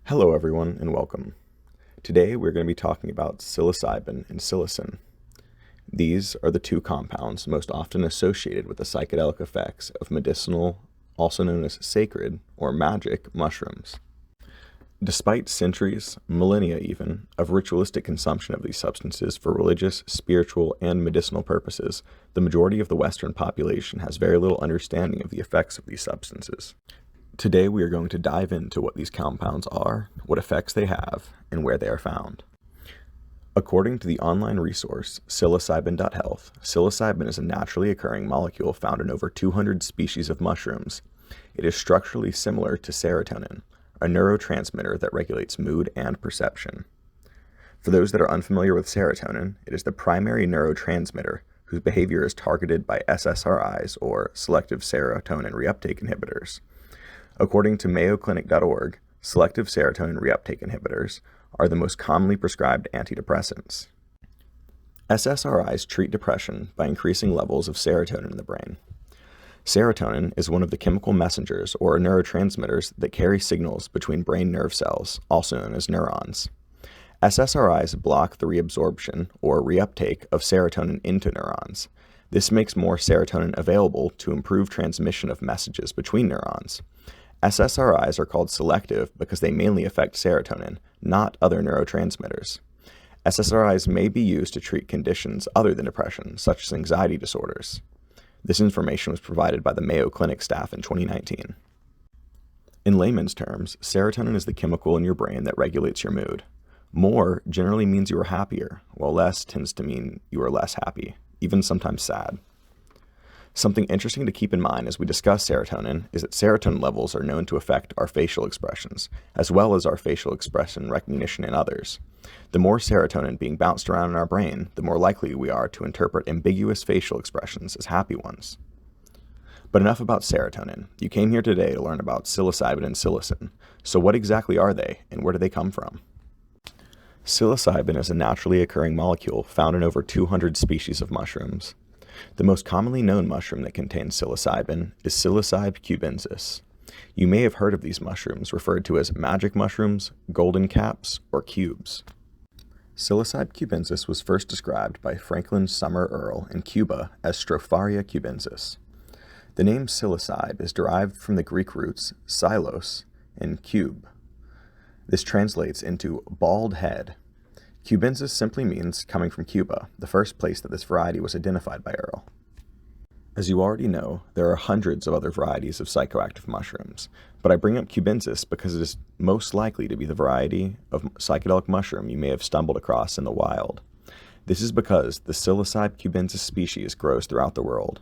Hello everyone and welcome. Today we're going to be talking about psilocybin and psilocin. These are the two compounds most often associated with the psychedelic effects of medicinal, also known as sacred or magic mushrooms. Despite centuries, millennia even, of ritualistic consumption of these substances for religious, spiritual, and medicinal purposes, the majority of the Western population has very little understanding of the effects of these substances. Today we are going to dive into what these compounds are, what effects they have, and where they are found. According to the online resource psilocybin.health, psilocybin is a naturally occurring molecule found in over 200 species of mushrooms. It is structurally similar to serotonin, a neurotransmitter that regulates mood and perception. For those that are unfamiliar with serotonin, it is the primary neurotransmitter whose behavior is targeted by SSRIs, or selective serotonin reuptake inhibitors. According to mayoclinic.org, selective serotonin reuptake inhibitors are the most commonly prescribed antidepressants. SSRIs treat depression by increasing levels of serotonin in the brain. Serotonin is one of the chemical messengers or neurotransmitters that carry signals between brain nerve cells, also known as neurons. SSRIs block the reabsorption or reuptake of serotonin into neurons. This makes more serotonin available to improve transmission of messages between neurons. SSRIs are called selective because they mainly affect serotonin, not other neurotransmitters. SSRIs may be used to treat conditions other than depression, such as anxiety disorders. This information was provided by the Mayo Clinic staff in 2019. In layman's terms, serotonin is the chemical in your brain that regulates your mood. More generally means you are happier, while less tends to mean you are less happy, even sometimes sad. Something interesting to keep in mind as we discuss serotonin is that serotonin levels are known to affect our facial expressions, as well as our facial expression recognition in others. The more serotonin being bounced around in our brain, the more likely we are to interpret ambiguous facial expressions as happy ones. But enough about serotonin. You came here today to learn about psilocybin and psilocin. So what exactly are they, and where do they come from? Psilocybin is a naturally occurring molecule found in over 200 species of mushrooms. The most commonly known mushroom that contains psilocybin is Psilocybe cubensis. You may have heard of these mushrooms referred to as magic mushrooms, golden caps, or cubes. Psilocybe cubensis was first described by Franklin Summer Earle in Cuba as Stropharia cubensis. The name psilocybe is derived from the Greek roots psilos and cube. This translates into bald head. Cubensis simply means coming from Cuba, the first place that this variety was identified by Earle. As you already know, there are hundreds of other varieties of psychoactive mushrooms, but I bring up cubensis because it is most likely to be the variety of psychedelic mushroom you may have stumbled across in the wild. This is because the Psilocybe cubensis species grows throughout the world.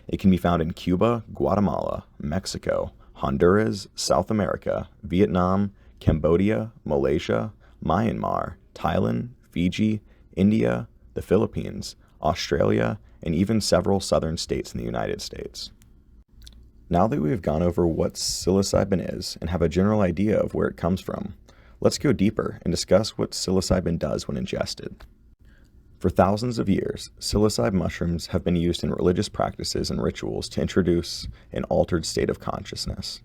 It can be found in Cuba, Guatemala, Mexico, Honduras, South America, Vietnam, Cambodia, Malaysia, Myanmar, Thailand, Fiji, India, the Philippines, Australia, and even several southern states in the United States. Now that we have gone over what psilocybin is and have a general idea of where it comes from, let's go deeper and discuss what psilocybin does when ingested. For thousands of years, psilocybe mushrooms have been used in religious practices and rituals to introduce an altered state of consciousness.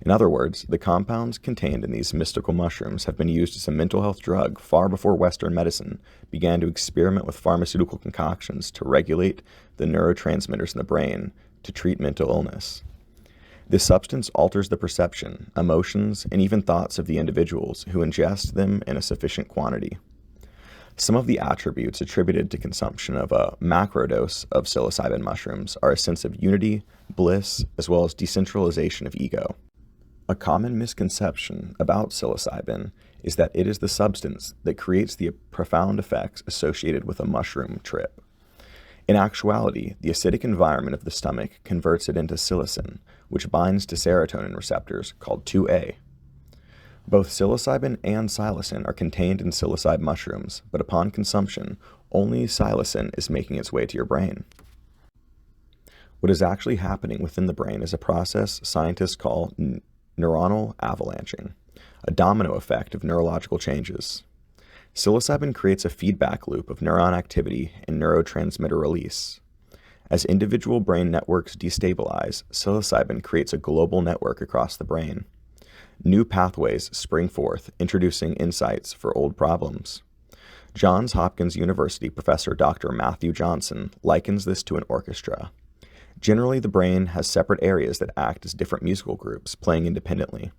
In other words, the compounds contained in these mystical mushrooms have been used as a mental health drug far before Western medicine began to experiment with pharmaceutical concoctions to regulate the neurotransmitters in the brain to treat mental illness. This substance alters the perception, emotions, and even thoughts of the individuals who ingest them in a sufficient quantity. Some of the attributes attributed to consumption of a macrodose of psilocybin mushrooms are a sense of unity, bliss, as well as decentralization of ego. A common misconception about psilocybin is that it is the substance that creates the profound effects associated with a mushroom trip. In actuality, the acidic environment of the stomach converts it into psilocin, which binds to serotonin receptors called 2A. Both psilocybin and psilocin are contained in psilocybe mushrooms, but upon consumption, only psilocin is making its way to your brain. What is actually happening within the brain is a process scientists call neuronal avalanching, a domino effect of neurological changes. Psilocybin creates a feedback loop of neuron activity and neurotransmitter release. As individual brain networks destabilize, psilocybin creates a global network across the brain. New pathways spring forth, introducing insights for old problems. Johns Hopkins University professor Dr. Matthew Johnson likens this to an orchestra. Generally, the brain has separate areas that act as different musical groups, playing independently.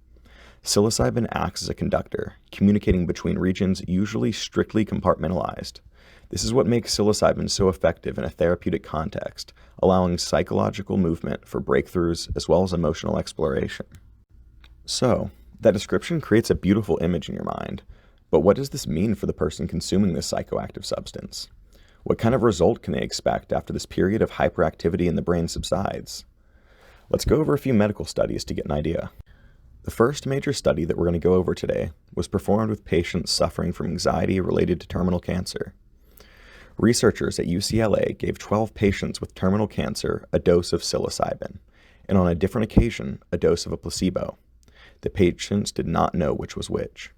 Psilocybin acts as a conductor, communicating between regions usually strictly compartmentalized. This is what makes psilocybin so effective in a therapeutic context, allowing psychological movement for breakthroughs as well as emotional exploration. So, that description creates a beautiful image in your mind, but what does this mean for the person consuming this psychoactive substance? What kind of result can they expect after this period of hyperactivity in the brain subsides? Let's go over a few medical studies to get an idea. The first major study that we're going to go over today was performed with patients suffering from anxiety related to terminal cancer. Researchers at UCLA gave 12 patients with terminal cancer a dose of psilocybin, and on a different occasion, a dose of a placebo. The patients did not know which was which.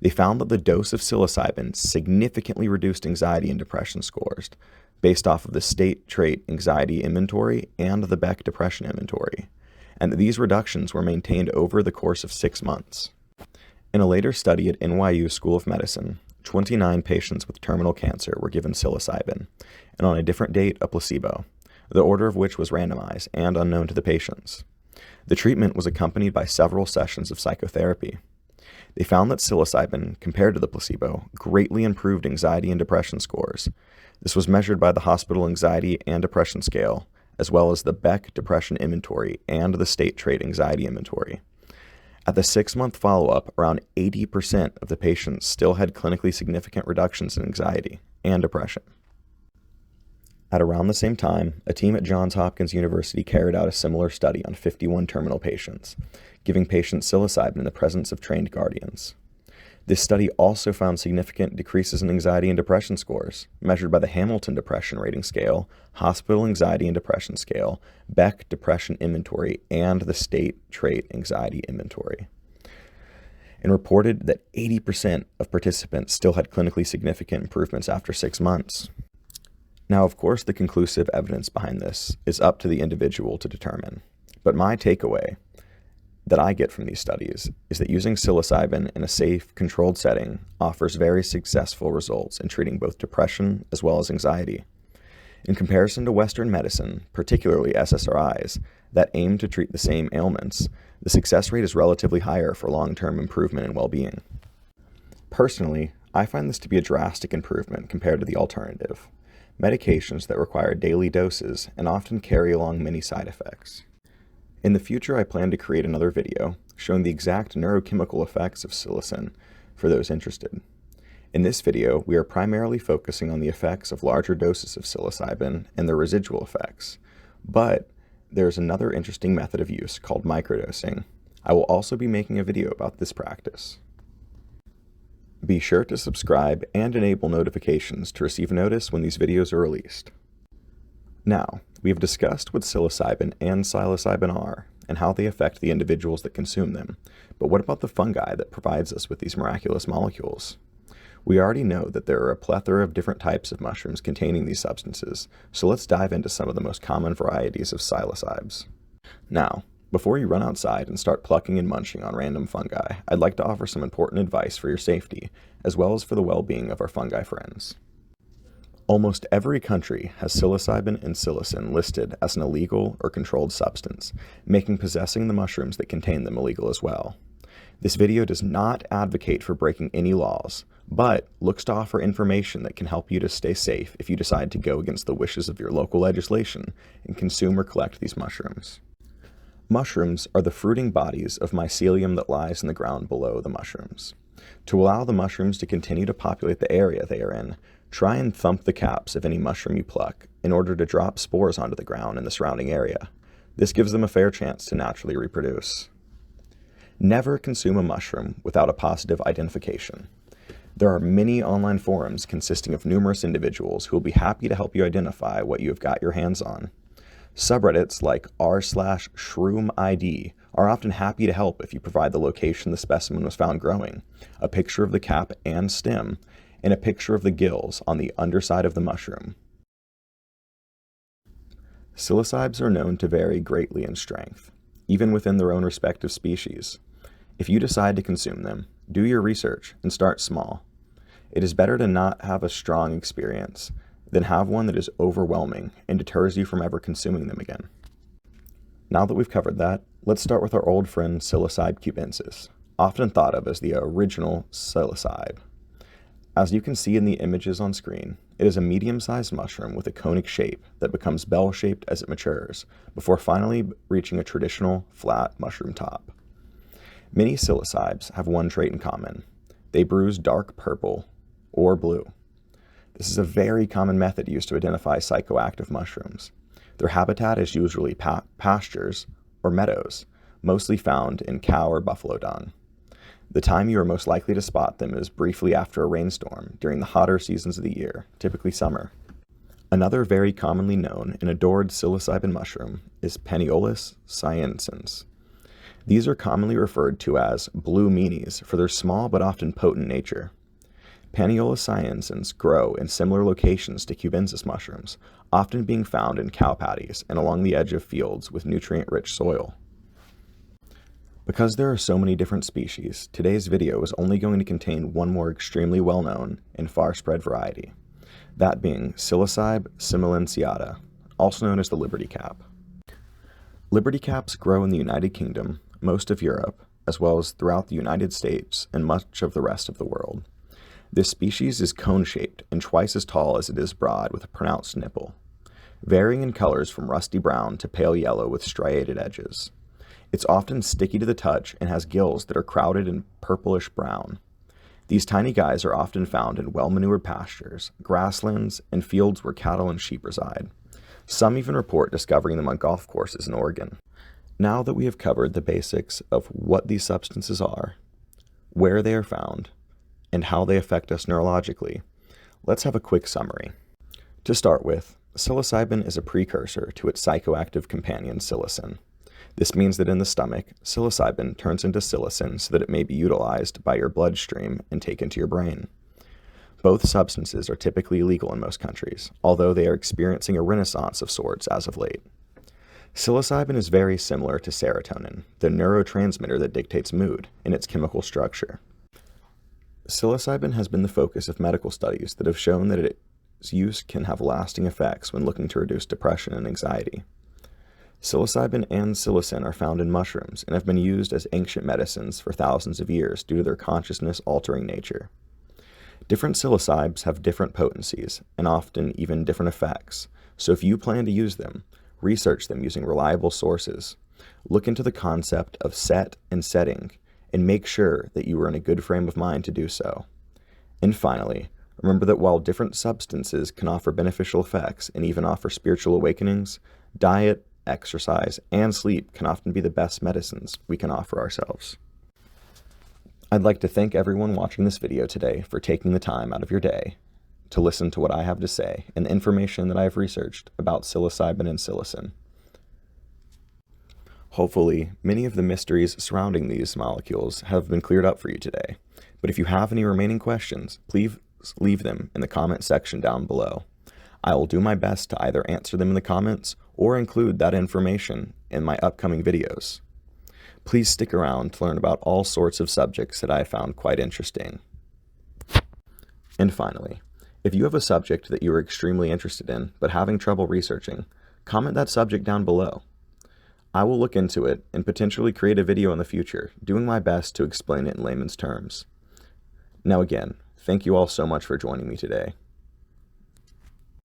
They found that the dose of psilocybin significantly reduced anxiety and depression scores based off of the State Trait Anxiety Inventory and the Beck Depression Inventory, and that these reductions were maintained over the course of 6 months. In a later study at NYU School of Medicine, 29 patients with terminal cancer were given psilocybin, and on a different date, a placebo, the order of which was randomized and unknown to the patients. The treatment was accompanied by several sessions of psychotherapy. They found that psilocybin, compared to the placebo, greatly improved anxiety and depression scores. This was measured by the Hospital Anxiety and Depression Scale, as well as the Beck Depression Inventory and the State Trait Anxiety Inventory. At the 6-month follow-up, around 80% of the patients still had clinically significant reductions in anxiety and depression. At around the same time, a team at Johns Hopkins University carried out a similar study on 51 terminal patients, giving patients psilocybin in the presence of trained guardians. This study also found significant decreases in anxiety and depression scores, measured by the Hamilton Depression Rating Scale, Hospital Anxiety and Depression Scale, Beck Depression Inventory, and the State Trait Anxiety Inventory, and reported that 80% of participants still had clinically significant improvements after 6 months. Now, of course, the conclusive evidence behind this is up to the individual to determine, but my takeaway that I get from these studies is that using psilocybin in a safe, controlled setting offers very successful results in treating both depression as well as anxiety. In comparison to Western medicine, particularly SSRIs, that aim to treat the same ailments, the success rate is relatively higher for long-term improvement in well-being. Personally, I find this to be a drastic improvement compared to the alternative, medications that require daily doses and often carry along many side effects. In the future, I plan to create another video showing the exact neurochemical effects of psilocin for those interested. In this video, we are primarily focusing on the effects of larger doses of psilocybin and their residual effects, but there's another interesting method of use called microdosing. I will also be making a video about this practice. Be sure to subscribe and enable notifications to receive notice when these videos are released. Now, we have discussed what psilocybin and psilocybin are and how they affect the individuals that consume them, but what about the fungi that provides us with these miraculous molecules? We already know that there are a plethora of different types of mushrooms containing these substances, so let's dive into some of the most common varieties of psilocybes. Now, before you run outside and start plucking and munching on random fungi, I'd like to offer some important advice for your safety, as well as for the well-being of our fungi friends. Almost every country has psilocybin and psilocin listed as an illegal or controlled substance, making possessing the mushrooms that contain them illegal as well. This video does not advocate for breaking any laws, but looks to offer information that can help you to stay safe if you decide to go against the wishes of your local legislation and consume or collect these mushrooms. Mushrooms are the fruiting bodies of mycelium that lies in the ground below the mushrooms. To allow the mushrooms to continue to populate the area they are in, try and thump the caps of any mushroom you pluck in order to drop spores onto the ground in the surrounding area. This gives them a fair chance to naturally reproduce. Never consume a mushroom without a positive identification. There are many online forums consisting of numerous individuals who will be happy to help you identify what you have got your hands on. Subreddits like r/shroomid are often happy to help if you provide the location the specimen was found growing, a picture of the cap and stem, and a picture of the gills on the underside of the mushroom. Psilocybes are known to vary greatly in strength, even within their own respective species. If you decide to consume them, do your research and start small. It is better to not have a strong experience than have one that is overwhelming and deters you from ever consuming them again. Now that we've covered that, let's start with our old friend Psilocybe cubensis, often thought of as the original psilocybe. As you can see in the images on screen, it is a medium-sized mushroom with a conic shape that becomes bell-shaped as it matures, before finally reaching a traditional flat mushroom top. Many psilocybes have one trait in common. They bruise dark purple or blue. This is a very common method used to identify psychoactive mushrooms. Their habitat is usually pastures or meadows, mostly found in cow or buffalo dung. The time you are most likely to spot them is briefly after a rainstorm during the hotter seasons of the year, typically summer. Another very commonly known and adored psilocybin mushroom is Paniolus cyanescens. These are commonly referred to as blue meanies for their small but often potent nature. Paniolus cyanescens grow in similar locations to cubensis mushrooms, often being found in cow patties and along the edge of fields with nutrient-rich soil. Because there are so many different species, today's video is only going to contain one more extremely well-known and far-spread variety, that being Psilocybe similentiata, also known as the Liberty Cap. Liberty Caps grow in the United Kingdom, most of Europe, as well as throughout the United States and much of the rest of the world. This species is cone-shaped and twice as tall as it is broad with a pronounced nipple, varying in colors from rusty brown to pale yellow with striated edges. It's often sticky to the touch and has gills that are crowded and purplish brown. These tiny guys are often found in well-manured pastures, grasslands, and fields where cattle and sheep reside. Some even report discovering them on golf courses in Oregon. Now that we have covered the basics of what these substances are, where they are found, and how they affect us neurologically, let's have a quick summary. To start with, psilocybin is a precursor to its psychoactive companion psilocin. This means that in the stomach, psilocybin turns into psilocin so that it may be utilized by your bloodstream and taken to your brain. Both substances are typically illegal in most countries, although they are experiencing a renaissance of sorts as of late. Psilocybin is very similar to serotonin, the neurotransmitter that dictates mood, in its chemical structure. Psilocybin has been the focus of medical studies that have shown that its use can have lasting effects when looking to reduce depression and anxiety. Psilocybin and psilocin are found in mushrooms and have been used as ancient medicines for thousands of years due to their consciousness-altering nature. Different psilocybes have different potencies and often even different effects, so if you plan to use them, research them using reliable sources. Look into the concept of set and setting, and make sure that you are in a good frame of mind to do so. And finally, remember that while different substances can offer beneficial effects and even offer spiritual awakenings, diet, exercise, and sleep can often be the best medicines we can offer ourselves. I'd like to thank everyone watching this video today for taking the time out of your day to listen to what I have to say and the information that I have researched about psilocybin and psilocin. Hopefully, many of the mysteries surrounding these molecules have been cleared up for you today, but if you have any remaining questions, please leave them in the comment section down below. I will do my best to either answer them in the comments or include that information in my upcoming videos. Please stick around to learn about all sorts of subjects that I found quite interesting. And finally, if you have a subject that you are extremely interested in but having trouble researching, comment that subject down below. I will look into it and potentially create a video in the future, doing my best to explain it in layman's terms. Now again, thank you all so much for joining me today.